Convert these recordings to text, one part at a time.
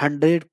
100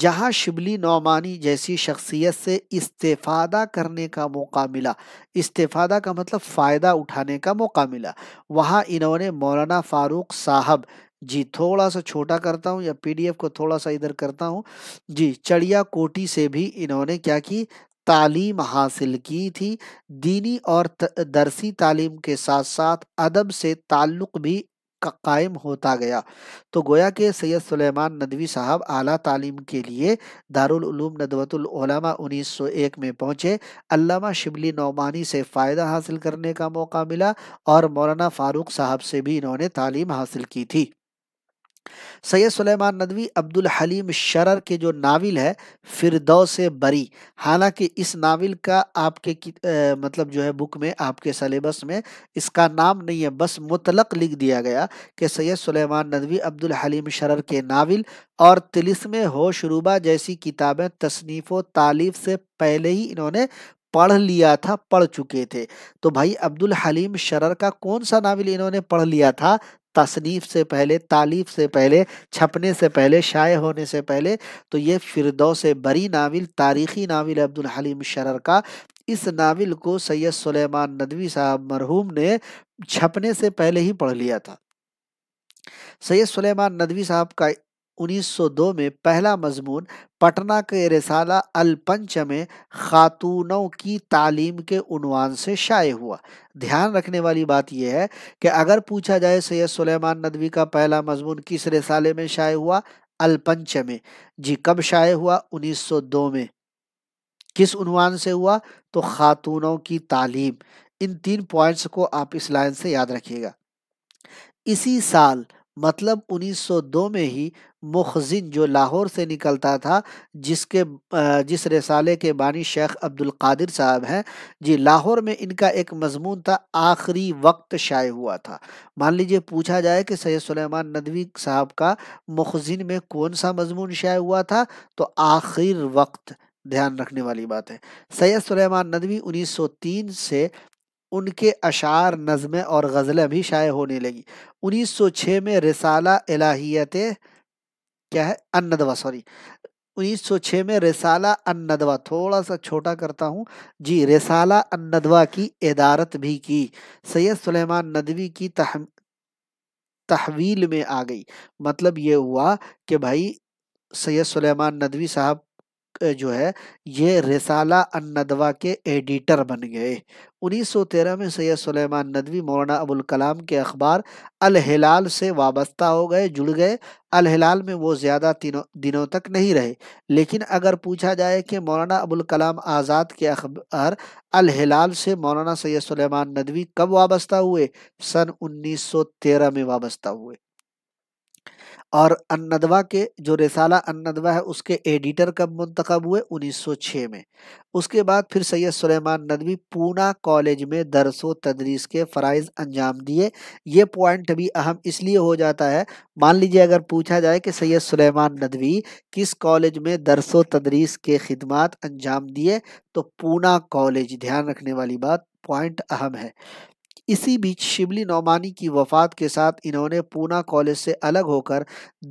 جہاں شبلی نعمانی جیسی شخصیت سے استفادہ کرنے کا موقع ملا، استفادہ کا مطلب فائدہ اٹھانے کا موقع ملا، وہاں انہوں نے مولانا فاروق صاحب، جی تھوڑا سا چھوٹا کرتا ہوں یا پی ڈی ایف کو تھوڑا سا ادھر کرتا ہوں، جی چڑیا کوٹی سے بھی انہوں نے کیا کی، تعلیم حاصل کی تھی۔ دینی اور درسی تعلیم کے ساتھ ساتھ ادب سے تعلق بھی قائم ہوتا گیا۔ تو گویا کہ سید سلیمان ندوی صاحب اعلیٰ تعلیم کے لیے دارالعلوم ندوۃ العلماء 1901 میں پہنچے، علامہ شبلی نعمانی سے فائدہ حاصل کرنے کا موقع ملا اور مولانا فاروق صاحب سے بھی انہوں نے تعلیم حاصل کی تھی۔ سید سلیمان ندوی عبد الحلیم شرر کے جو ناول ہے فردوس بری، حالانکہ اس ناول کا آپ کے مطلب جو ہے بک میں، آپ کے سلیبس میں اس کا نام نہیں ہے، بس مطلق لکھ دیا گیا کہ سید سلیمان ندوی عبد الحلیم شرر کے ناول اور طلسم ہوش روبہ جیسی کتابیں تصنیف و تالیف سے پہلے ہی انہوں نے پڑھ لیا تھا، پڑھ چکے تھے۔ تو بھائی عبد الحلیم شرر کا کون سا ناول انہوں نے پڑھ لیا تھا؟ تصنیف سے پہلے، تالیف سے پہلے، چھپنے سے پہلے، شائع ہونے سے پہلے۔ تو یہ فردوس بری ناول تاریخی ناول عبد الحلیم شرر کا، اس ناول کو سید سلیمان ندوی صاحب مرحوم نے چھپنے سے پہلے ہی پڑھ لیا تھا۔ سید سلیمان ندوی صاحب کا 1902 میں پہلا مضمون پٹنہ کے رسالہ الپنچ میں خاتونوں کی تعلیم کے عنوان سے شائع ہوا۔ دھیان رکھنے والی بات یہ ہے کہ اگر پوچھا جائے سید سلیمان ندوی کا پہلا مضمون کس رسالے میں شائع ہوا، الپنچ میں، جی کب شائع ہوا؟ 1902 میں۔ کس عنوان سے ہوا؟ تو خاتونوں کی تعلیم۔ ان 3 پوائنٹس کو آپ اس لائن سے یاد رکھیے گا۔ اسی سال مطلب 1902 میں ہی مخزن جو لاہور سے نکلتا تھا، جس رسالے کے بانی شیخ عبد القادر صاحب ہیں، جی لاہور میں ان کا ایک مضمون تھا آخری وقت، شائع ہوا تھا۔ مان لیجئے پوچھا جائے کہ سید سلیمان ندوی صاحب کا مخزن میں کون سا مضمون شائع ہوا تھا، تو آخر وقت۔ دھیان رکھنے والی بات ہے۔ سید سلیمان ندوی 1903 سے ان کے اشعار، نظمیں اور غزلیں بھی شائع ہونے لگی۔ 1906 میں رسالہ الہیت کیا ہے الندوہ، 1906 میں رسالہ الندوہ، تھوڑا سا چھوٹا کرتا ہوں، جی رسالہ الندوہ کی ادارت بھی کی۔ سید سلیمان ندوی کی تحویل میں آ گئی۔ مطلب یہ ہوا کہ بھائی سید سلیمان ندوی صاحب جو ہے یہ رسالہ الندوہ کے ایڈیٹر بن گئے۔ 1913 میں سید سلیمان ندوی مولانا ابوالکلام کے اخبار الہلال سے وابستہ ہو گئے، جڑ گئے۔ الہلال میں وہ زیادہ دنوں تک نہیں رہے، لیکن اگر پوچھا جائے کہ مولانا ابوالکلام آزاد کے اخبار الہلال سے مولانا سید سلیمان ندوی کب وابستہ ہوئے؟ سن 1913 میں وابستہ ہوئے۔ اور الندوہ کے جو رسالہ الندوہ ہے اس کے ایڈیٹر کب منتخب ہوئے؟ 1906 میں۔ اس کے بعد پھر سید سلیمان ندوی پونا کالج میں درس و تدریس کے فرائض انجام دیے۔ یہ پوائنٹ بھی اہم اس لیے ہو جاتا ہے، مان لیجیے اگر پوچھا جائے کہ سید سلیمان ندوی کس کالج میں درس و تدریس کے خدمات انجام دیے، تو پونا کالج۔ دھیان رکھنے والی بات، پوائنٹ اہم ہے۔ اسی بیچ شبلی نعمانی کی وفات کے ساتھ انہوں نے پونا کالج سے الگ ہو کر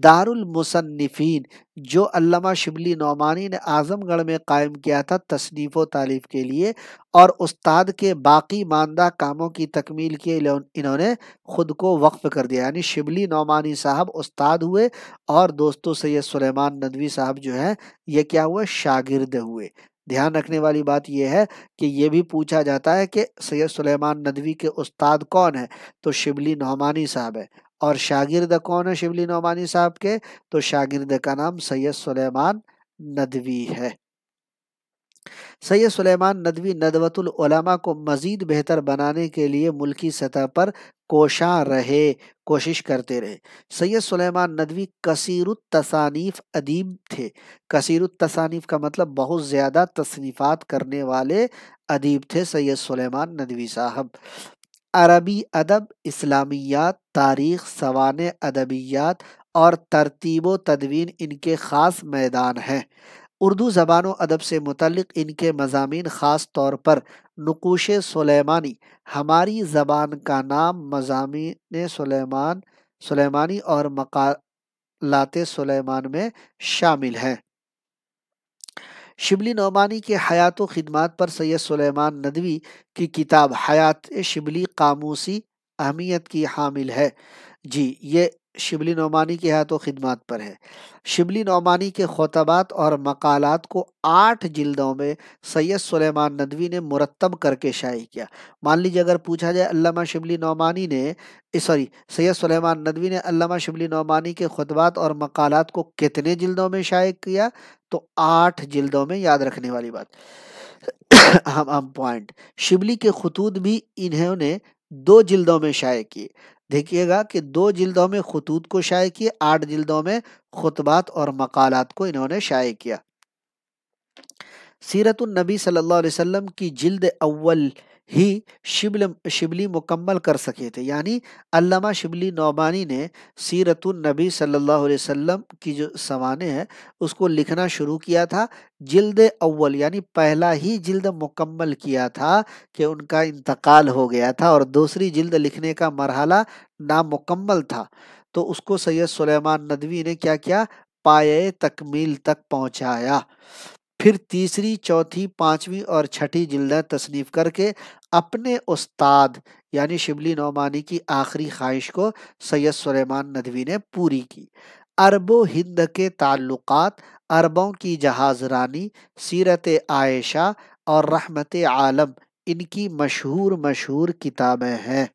دارالمصنفین جو علامہ شبلی نعمانی نے اعظم گڑھ میں قائم کیا تھا تصنیف و تالیف کے لیے اور استاد کے باقی ماندہ کاموں کی تکمیل کے لیے انہوں نے خود کو وقف کر دیا، یعنی شبلی نعمانی صاحب استاد ہوئے اور دوستو سید سلیمان ندوی صاحب جو ہیں یہ کیا ہوئے؟ شاگرد ہوئے۔ دھیان رکھنے والی بات یہ ہے کہ یہ بھی پوچھا جاتا ہے کہ سید سلیمان ندوی کے استاد کون ہیں، تو شبلی نعمانی صاحب ہے، اور شاگرد کون ہے شبلی نعمانی صاحب کے؟ تو شاگرد کا نام سید سلیمان ندوی ہے۔ سید سلیمان ندوی ندوۃ العلماء کو مزید بہتر بنانے کے لیے ملکی سطح پر کوشاں رہے، کوشش کرتے رہے۔ سید سلیمان ندوی کثیر التصانیف ادیب تھے۔ کثیر التصانیف کا مطلب بہت زیادہ تصنیفات کرنے والے ادیب تھے سید سلیمان ندوی صاحب۔ عربی ادب، اسلامیات، تاریخ، سوانح ادبیات اور ترتیب و تدوین ان کے خاص میدان ہیں۔ اردو زبان و ادب سے متعلق ان کے مضامین خاص طور پر نقوش سلیمانی، ہماری زبان کا نام، مضامین سلیمانی اور مقالات سلیمان میں شامل ہیں۔ شبلی نعمانی کے حیات و خدمات پر سید سلیمان ندوی کی کتاب حیات شبلی قاموسی اہمیت کی حامل ہے۔ جی یہ شبلی نعمانی کی حیات و خدمات پر ہے۔ شبلی نعمانی کے خطبات اور مقالات کو 8 جلدوں میں سید سلیمان ندوی نے مرتب کر کے شائع کیا۔ مان لیجیے اگر پوچھا جائے علامہ شبلی نعمانی نے سید سلیمان ندوی نے علامہ شبلی نعمانی کے خطبات اور مقالات کو کتنے جلدوں میں شائع کیا، تو 8 جلدوں میں، یاد رکھنے والی بات۔ اہم پوائنٹ، شبلی کے خطوط بھی انہوں نے 2 جلدوں میں شائع کیے۔ دیکھیے گا کہ 2 جلدوں میں خطوط کو شائع کیے، 8 جلدوں میں خطبات اور مقالات کو انہوں نے شائع کیا۔ سیرت النبی صلی اللہ علیہ وسلم کی جلد اول ہی شبلی مکمل کر سکے تھے، یعنی علامہ شبلی نعمانی نے سیرت النبی صلی اللہ علیہ وسلم کی جو سوانح ہے اس کو لکھنا شروع کیا تھا، جلد اول یعنی پہلا ہی جلد مکمل کیا تھا کہ ان کا انتقال ہو گیا تھا، اور دوسری جلد لکھنے کا مرحلہ نامکمل تھا، تو اس کو سید سلیمان ندوی نے کیا کیا، پایۂ تکمیل تک پہنچایا۔ پھر تیسری، چوتھی، پانچویں اور چھٹی جلدیں تصنیف کر کے اپنے استاد یعنی شبلی نعمانی کی آخری خواہش کو سید سلیمان ندوی نے پوری کی۔ عرب و ہند کے تعلقات، عربوں کی جہاز رانی، سیرت عائشہ اور رحمت عالم ان کی مشہور کتابیں ہیں۔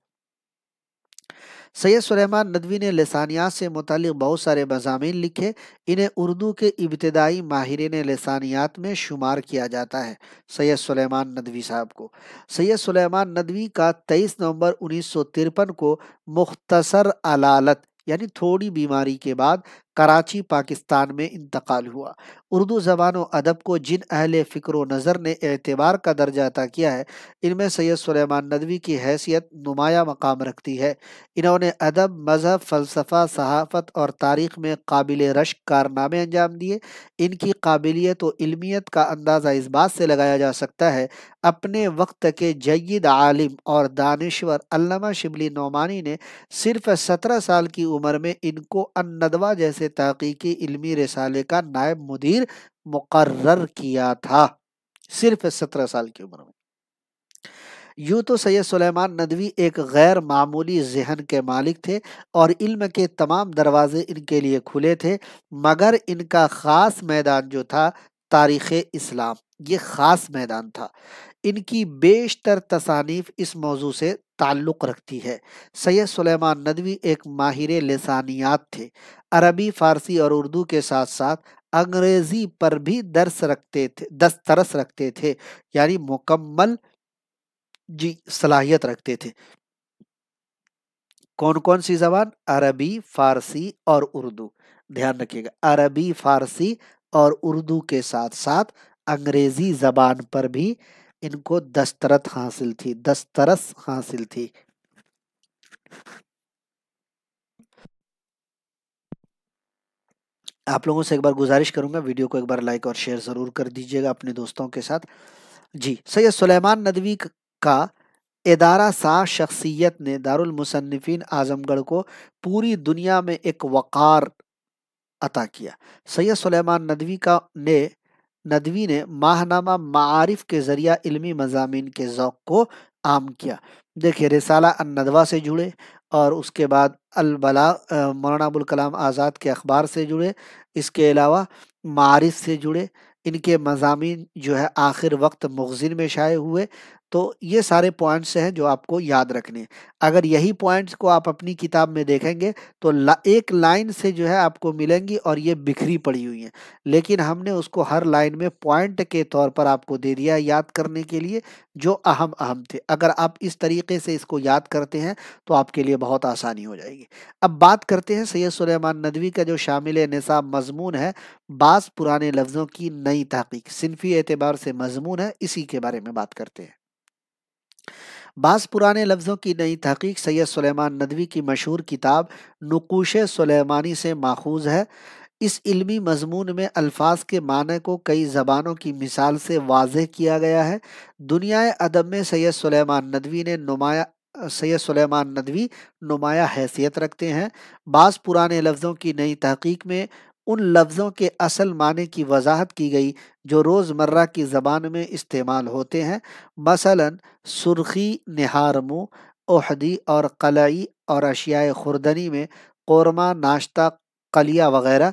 سید سلیمان ندوی نے لسانیات سے متعلق بہت سارے مضامین لکھے، انہیں اردو کے ابتدائی ماہرین لسانیات میں شمار کیا جاتا ہے۔ سید سلیمان ندوی صاحب کو، سید سلیمان ندوی کا 23 نومبر 1953 کو مختصر علالت یعنی تھوڑی بیماری کے بعد کراچی پاکستان میں انتقال ہوا۔ اردو زبان و ادب کو جن اہل فکر و نظر نے اعتبار کا درجہ عطا کیا ہے، ان میں سید سلیمان ندوی کی حیثیت نمایاں مقام رکھتی ہے۔ انہوں نے ادب، مذہب، فلسفہ، صحافت اور تاریخ میں قابل رشک کارنامے انجام دیے۔ ان کی قابلیت و علمیت کا اندازہ اس بات سے لگایا جا سکتا ہے، اپنے وقت کے جید عالم اور دانشور علامہ شبلی نعمانی نے صرف 17 سال کی عمر میں ان کو الندوہ جیسے تحقیقی علمی رسالے کا نائب مدیر مقرر کیا تھا، صرف 17 سال کی عمر میں۔ یوں تو سید سلیمان ندوی ایک غیر معمولی ذہن کے مالک تھے اور علم کے تمام دروازے ان کے لیے کھلے تھے، مگر ان کا خاص میدان جو تھا تاریخ اسلام، یہ خاص میدان تھا۔ ان کی بیشتر تصانیف اس موضوع سے تعلق رکھتی ہے۔ سید سلیمان ندوی ایک ماہر لسانیات تھے، عربی، فارسی اور اردو کے ساتھ ساتھ انگریزی پر بھی دسترس رکھتے تھے، یعنی مکمل صلاحیت رکھتے تھے۔ کون کون سی زبان؟ عربی، فارسی اور اردو، دھیان رکھیے گا، عربی، فارسی اور اردو کے ساتھ ساتھ انگریزی زبان پر بھی ان کو دسترس حاصل تھی۔ آپ لوگوں سے ایک بار گزارش کروں گا، ویڈیو کو ایک بار لائک اور شیئر ضرور کر دیجیے گا اپنے دوستوں کے ساتھ۔ جی، سید سلیمان ندوی کا ادارہ ساز شخصیت نے دارالمصنفین اعظم گڑھ کو پوری دنیا میں ایک وقار عطا کیا۔ سید سلیمان ندوی نے ماہنامہ معارف کے ذریعہ علمی مضامین کے ذوق کو عام کیا۔ دیکھیے، رسالہ الندوہ سے جڑے، اور اس کے بعد البلاغ مولانا ابوالکلام آزاد کے اخبار سے جڑے، اس کے علاوہ معارف سے جڑے۔ ان کے مضامین جو ہے آخر وقت مخزن میں شائع ہوئے۔ تو یہ سارے پوائنٹس ہیں جو آپ کو یاد رکھنے ہیں۔ اگر یہی پوائنٹس کو آپ اپنی کتاب میں دیکھیں گے تو ایک لائن سے جو ہے آپ کو ملیں گی اور یہ بکھری پڑی ہوئی ہیں، لیکن ہم نے اس کو ہر لائن میں پوائنٹ کے طور پر آپ کو دے دیا یاد کرنے کے لیے، جو اہم تھے۔ اگر آپ اس طریقے سے اس کو یاد کرتے ہیں تو آپ کے لیے بہت آسانی ہو جائے گی۔ اب بات کرتے ہیں سید سلیمان ندوی کا جو شامل نصاب مضمون ہے، بعض پرانے لفظوں کی نئی تحقیق، صنفی اعتبار سے مضمون ہے، اسی کے بارے میں بات کرتے ہیں۔ بعض پرانے لفظوں کی نئی تحقیق سید سلیمان ندوی کی مشہور کتاب نقوش سلیمانی سے ماخوذ ہے۔ اس علمی مضمون میں الفاظ کے معنی کو کئی زبانوں کی مثال سے واضح کیا گیا ہے۔ دنیا ادب میں سید سلیمان ندوی نمایاں حیثیت رکھتے ہیں۔ بعض پرانے لفظوں کی نئی تحقیق میں ان لفظوں کے اصل معنی کی وضاحت کی گئی جو روزمرہ کی زبان میں استعمال ہوتے ہیں، مثلا سرخی، نہار منہ، احدی اور قلعی، اور اشیاء خوردنی میں قورمہ، ناشتہ، قلیہ وغیرہ۔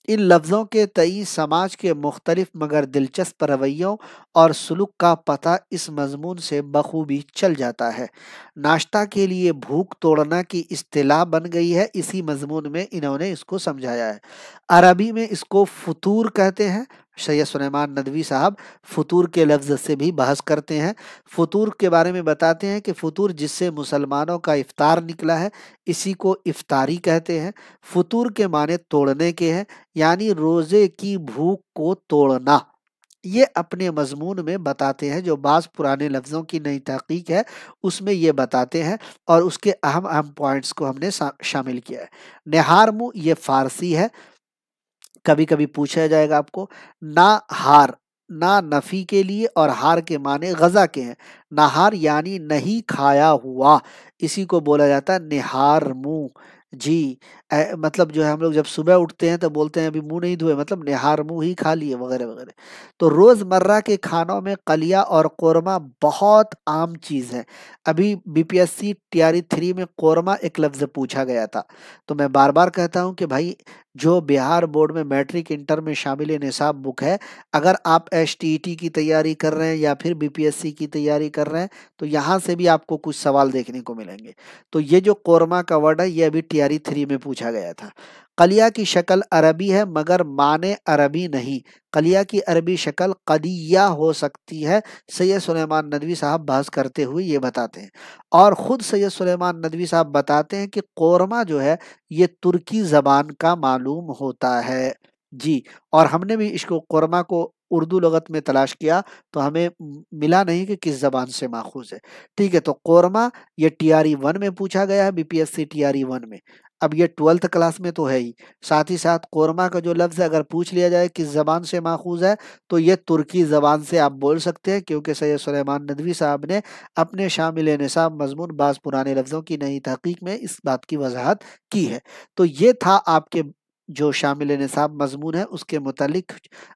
ان لفظوں کے تئیں سماج کے مختلف مگر دلچسپ رویوں اور سلوک کا پتہ اس مضمون سے بخوبی چل جاتا ہے۔ ناشتہ کے لیے بھوک توڑنا کی اصطلاح بن گئی ہے، اسی مضمون میں انہوں نے اس کو سمجھایا ہے۔ عربی میں اس کو فطور کہتے ہیں۔ سید سلیمان ندوی صاحب فطور کے لفظ سے بھی بحث کرتے ہیں۔ فطور کے بارے میں بتاتے ہیں کہ فطور جس سے مسلمانوں کا افطار نکلا ہے، اسی کو افطاری کہتے ہیں۔ فطور کے معنی توڑنے کے ہیں، یعنی روزے کی بھوک کو توڑنا۔ یہ اپنے مضمون میں بتاتے ہیں، جو بعض پرانے لفظوں کی نئی تحقیق ہے اس میں یہ بتاتے ہیں، اور اس کے اہم اہم پوائنٹس کو ہم نے شامل کیا ہے۔ نہار منہ یہ فارسی ہے، کبھی کبھی پوچھا جائے گا آپ کو۔ نا ہار، نا نفی کے لیے اور ہار کے معنی غذا کے ہیں۔ نہار یعنی نہیں کھایا ہوا، اسی کو بولا جاتا ہے نہار منہ۔ جی، مطلب جو ہے ہم لوگ جب صبح اٹھتے ہیں تو بولتے ہیں ابھی منہ نہیں دھوئے، مطلب نہار منہ ہی کھا لیے وغیرہ وغیرہ۔ تو روز مرہ کے کھانوں میں قلیہ اور قورمہ بہت عام چیز ہے۔ ابھی بی پی ایس سی ٹیاری 3 میں قورمہ ایک لفظ پوچھا گیا تھا، تو میں بار بار کہتا ہوں کہ بھائی جو بہار بورڈ میں میٹرک انٹر میں شامل نصاب بک ہے، اگر آپ ایس ٹی ای ٹی کی تیاری کر رہے ہیں یا پھر بی پی ایس سی کی تیاری کر رہے ہیں، تو یہاں سے بھی آپ کو کچھ سوال دیکھنے کو ملیں گے۔ تو یہ جو قورمہ کا ورڈ ہے یہ ابھی ٹیاری 3 میں پوچھا گیا تھا۔ قلیہ کی شکل عربی ہے مگر معنی عربی نہیں، قلیہ کی عربی شکل قدیہ ہو سکتی ہے۔ سید سلیمان ندوی صاحب بحث کرتے ہوئے یہ بتاتے ہیں، اور خود سید سلیمان ندوی صاحب بتاتے ہیں کہ قورمہ جو ہے یہ ترکی زبان کا معلوم ہوتا ہے۔ جی، اور ہم نے بھی اس کو قورمہ کو اردو لغت میں تلاش کیا تو ہمیں ملا نہیں کہ کس زبان سے ماخوذ ہے۔ ٹھیک ہے، تو قورمہ یہ ٹیاری 1 میں پوچھا گیا ہے، بی پی ایس سی ٹیاری 1 میں۔ اب یہ 12th کلاس میں تو ہے ہی، ساتھ ہی ساتھ قورمہ کا جو لفظ ہے اگر پوچھ لیا جائے کس زبان سے ماخوذ ہے تو یہ ترکی زبان سے آپ بول سکتے ہیں، کیونکہ سید سلیمان ندوی صاحب نے اپنے شامل نصاب مضمون بعض پرانے لفظوں کی نئی تحقیق میں اس بات کی وضاحت کی ہے۔ تو یہ تھا آپ کے جو شامل نصاب مضمون ہے اس کے متعلق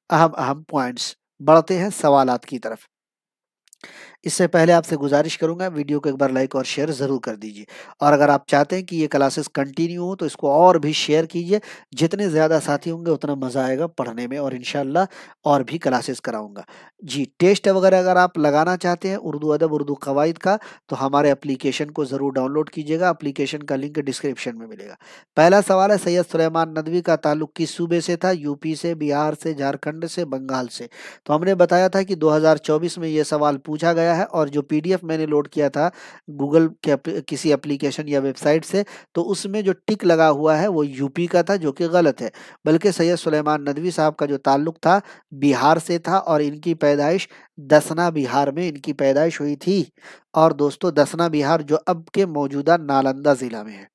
اہم اہم پوائنٹس۔ بڑھتے ہیں سوالات کی طرف۔ اس سے پہلے آپ سے گزارش کروں گا ویڈیو کو ایک بار لائک اور شیئر ضرور کر دیجیے، اور اگر آپ چاہتے ہیں کہ یہ کلاسز کنٹینیو ہوں تو اس کو اور بھی شیئر کیجیے۔ جتنے زیادہ ساتھی ہوں گے اتنا مزہ آئے گا پڑھنے میں، اور انشاءاللہ اور بھی کلاسز کراؤں گا۔ جی، ٹیسٹ وغیرہ اگر آپ لگانا چاہتے ہیں اردو ادب، اردو قواعد کا، تو ہمارے اپلیکیشن کو ضرور ڈاؤن لوڈ کیجیے گا، اپلیکیشن کا لنک ڈسکرپشن میں ملے گا۔ پہلا سوال ہے سید سلیمان ندوی کا تعلق کس صوبے سے تھا؟ یو پی سے، بہار سے، جھارکھنڈ سے، بنگال سے۔ تو ہم نے بتایا تھا کہ 2024 میں یہ سوال پوچھا گیا ہے، اور جو پی ڈی ایف میں نے لوڈ کیا تھا گوگل کے کسی اپلیکیشن یا ویب سائٹ سے، تو اس میں جو ٹک لگا ہوا ہے وہ یو پی کا تھا، جو کہ غلط ہے، بلکہ سید سلیمان ندوی صاحب کا جو تعلق تھا بہار سے تھا، اور ان کی پیدائش دسنا بہار میں ان کی پیدائش ہوئی تھی۔ اور دوستو دسنا بہار جو اب کے موجودہ نالندہ ضلع میں ہے۔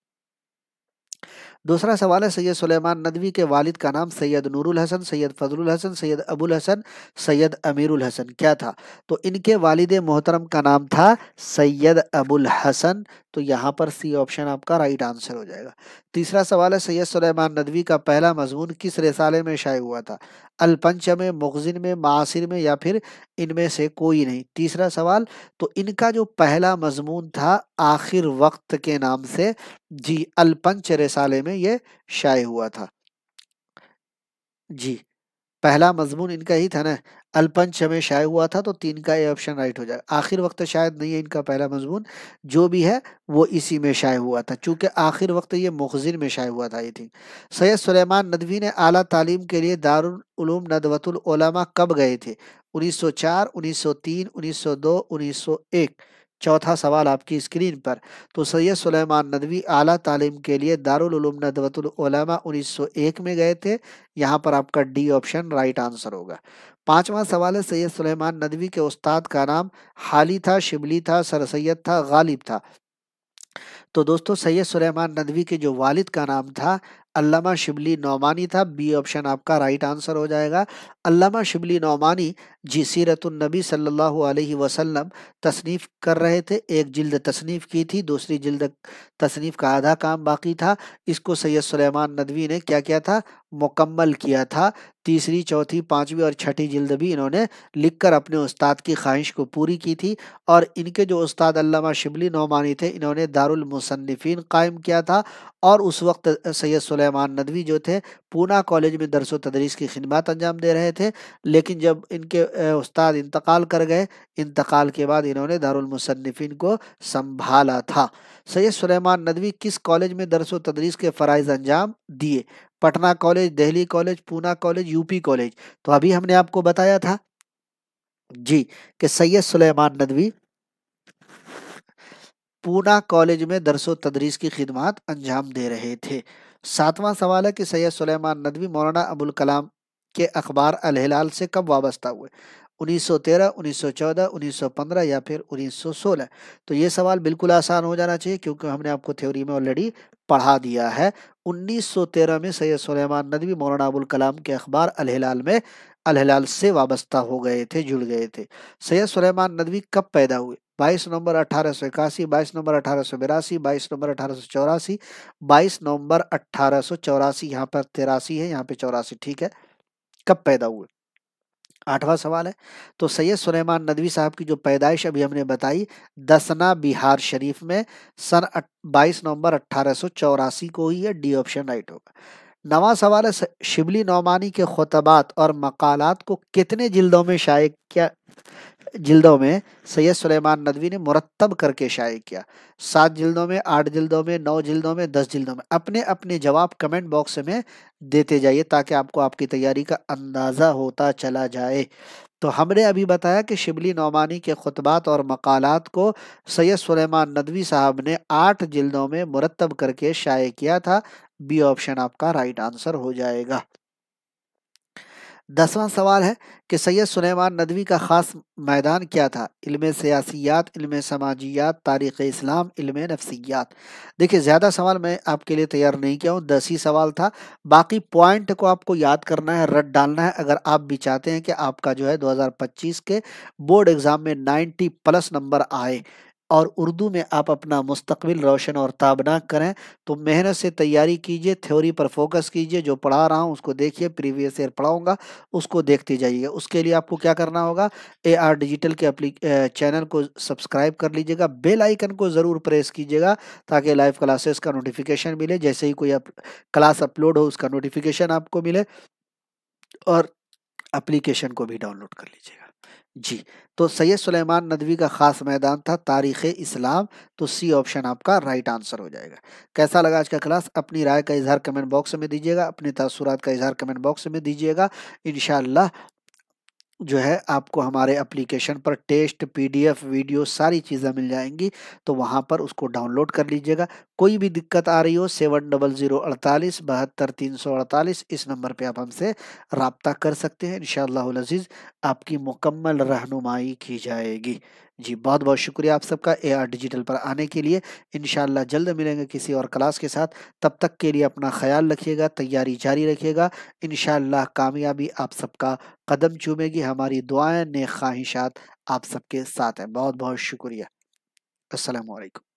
دوسرا سوال ہے سید سلیمان ندوی کے والد کا نام سید نور الحسن، سید فضل الحسن، سید ابو الحسن، سید امیر الحسن کیا تھا؟ تو ان کے والد محترم کا نام تھا سید ابو الحسن، تو یہاں پر سی آپشن آپ کا رائٹ آنسر ہو جائے گا۔ تیسرا سوال ہے سید سلیمان ندوی کا پہلا مضمون کس رسالے میں شائع ہوا تھا؟ الپنچ میں، مخزن میں، معاصر میں، یا پھر ان میں سے کوئی نہیں؟ تیسرا سوال، تو ان کا جو پہلا مضمون تھا آخر وقت کے نام سے، جی الپنچ رسالے میں یہ شائع ہوا تھا۔ جی، پہلا مضمون ان کا ہی تھا نا، الپنچ میں شائع ہوا تھا، تو 3 کا یہ آپشن رائٹ ہو جائے گا۔ آخر وقت شاید نہیں ہے ان کا پہلا مضمون، جو بھی ہے وہ اسی میں شائع ہوا تھا، چونکہ آخر وقت یہ مخزن میں شائع ہوا تھا آئی تھنک۔ سید سلیمان ندوی نے اعلیٰ تعلیم کے لیے دارالعلوم ندوۃ العلماء کب گئے تھے؟ 1904، 1903، 1902، 1901۔ چوتھا سوال آپ کی اسکرین پر۔ تو سید سلیمان ندوی اعلیٰ تعلیم کے لیے دارالعلوم ندوۃ العلماء 1901 میں گئے تھے، یہاں پر آپ کا ڈی آپشن رائٹ آنسر ہوگا۔ پانچواں سوال ہے سید سلیمان ندوی کے استاد کا نام حالی تھا، شبلی تھا، سر سید تھا، غالب تھا؟ تو دوستوں سید سلیمان ندوی کے جو والد کا نام تھا علامہ شبلی نعمانی تھا، بی آپشن آپ کا رائٹ آنسر ہو جائے گا۔ علامہ شبلی نعمانی جی سیرت النبی صلی اللہ علیہ وسلم تصنیف کر رہے تھے، ایک جلد تصنیف کی تھی، دوسری جلد تصنیف کا آدھا کام باقی تھا، اس کو سید سلیمان ندوی نے کیا کیا تھا، مکمل کیا تھا۔ تیسری، چوتھی، پانچویں اور چھٹی جلد بھی انہوں نے لکھ کر اپنے استاد کی خواہش کو پوری کی تھی، اور ان کے جو استاد علامہ شبلی نعمانی تھے انہوں نے دارالمصنفین قائم کیا تھا، اور اس وقت سید سلیمان ندوی جو تھے پونا کالج میں درس و تدریس کی خدمات انجام دے رہے تھے، لیکن جب ان کے استاد انتقال کر گئے، انتقال کے بعد انہوں نے دارالمصنفین کو سنبھالا تھا۔ سید سلیمان ندوی کس کالج میں درس و تدریس کے فرائض انجام دیے؟ پٹنہ کالج، دہلی کالج، پونا کالج، یو پی کالج؟ تو ابھی ہم نے آپ کو بتایا تھا جی کہ سید سلیمان ندوی پونا کالج میں درس و تدریس کی خدمات انجام دے رہے تھے۔ ساتواں سوال ہے کہ سید سلیمان ندوی مولانا ابوالکلام کے اخبار الہلال سے کب وابستہ ہوئے؟ 1913، 1914، 1915 یا پھر 1916؟ تو یہ سوال بالکل آسان ہو جانا چاہیے کیونکہ ہم نے آپ کو تھیوری میں آلریڈی پڑھا دیا ہے۔ 1913 میں سید سلیمان ندوی مولانا ابوالکلام کے اخبار الہلال سے وابستہ ہو گئے تھے، جڑ گئے تھے۔ سید سلیمان ندوی کب پیدا ہوئے؟ 22 نومبر 1881، 22 نومبر 1882، 22 نومبر 1884، 22 نومبر 1884، یہاں پر 83 ہے، یہاں پہ 84، ٹھیک ہے۔ کب پیدا ہوئے؟ 8واں سوال ہے تو سید سلیمان ندوی صاحب کی جو پیدائش ابھی ہم نے بتائی دسنا بہار شریف میں سن 22 نومبر 1884 کو ہوئی ہے، ڈی آپشن رائٹ ہوگا۔ 9واں سوال ہے شبلی نعمانی کے خطبات اور مقالات کو کتنے جلدوں میں سید سلیمان ندوی نے مرتب کر کے شائع کیا؟ 7 جلدوں میں، 8 جلدوں میں، 9 جلدوں میں، 10 جلدوں میں؟ اپنے اپنے جواب کمنٹ باکس میں دیتے جائیے تاکہ آپ کو آپ کی تیاری کا اندازہ ہوتا چلا جائے۔ تو ہم نے ابھی بتایا کہ شبلی نعمانی کے خطبات اور مقالات کو سید سلیمان ندوی صاحب نے 8 جلدوں میں مرتب کر کے شائع کیا تھا، بی آپشن آپ کا رائٹ آنسر ہو جائے گا۔ 10واں سوال ہے کہ سید سلیمان ندوی کا خاص میدان کیا تھا؟ علم سیاسیات، علم سماجیات، تاریخ اسلام، علم نفسیات؟ دیکھیے زیادہ سوال میں آپ کے لیے تیار نہیں کیا ہوں، 10 ہی سوال تھا، باقی پوائنٹ کو آپ کو یاد کرنا ہے، رٹ ڈالنا ہے اگر آپ بھی چاہتے ہیں کہ آپ کا جو ہے 2025 کے بورڈ ایگزام میں 90+ نمبر آئے اور اردو میں آپ اپنا مستقبل روشن اور تابناک کریں۔ تو محنت سے تیاری کیجئے، تھیوری پر فوکس کیجئے، جو پڑھا رہا ہوں اس کو دیکھیے، پریویس ایئر پڑھاؤں گا اس کو دیکھتے جائیے گا۔ اس کے لیے آپ کو کیا کرنا ہوگا، AR ڈیجیٹل کے چینل کو سبسکرائب کر لیجئے گا، بیل آئیکن کو ضرور پریس کیجئے گا تاکہ لائیو کلاسز کا نوٹیفیکیشن ملے، جیسے ہی کوئی کلاس اپلوڈ ہو اس کا نوٹیفیکیشن آپ کو ملے، اور اپلیکیشن کو بھی ڈاؤن لوڈ کر لیجئے گا۔ جی تو سید سلیمان ندوی کا خاص میدان تھا تاریخ اسلام، تو سی آپشن آپ کا رائٹ آنسر ہو جائے گا۔ کیسا لگا آج کا کلاس؟ اپنی رائے کا اظہار کمنٹ باکس میں دیجیے گا، اپنے تاثرات کا اظہار کمنٹ باکس میں دیجیے گا۔ انشاءاللہ جو ہے آپ کو ہمارے اپلیکیشن پر ٹیسٹ، PDF، ویڈیو ساری چیزیں مل جائیں گی، تو وہاں پر اس کو ڈاؤن لوڈ کر لیجئے گا۔ کوئی بھی دقت آ رہی ہو 700847 72348 اس نمبر پہ آپ ہم سے رابطہ کر سکتے ہیں، انشاءاللہ العزیز آپ کی مکمل رہنمائی کی جائے گی۔ جی بہت بہت شکریہ آپ سب کا AR ڈیجیٹل پر آنے کے لیے۔ انشاءاللہ جلد ملیں گے کسی اور کلاس کے ساتھ، تب تک کے لیے اپنا خیال رکھیے گا، تیاری جاری رکھیے گا، انشاءاللہ کامیابی آپ سب کا قدم چومے گی۔ ہماری دعائیں، نیک خواہشات آپ سب کے ساتھ ہیں۔ بہت بہت شکریہ۔ السلام علیکم۔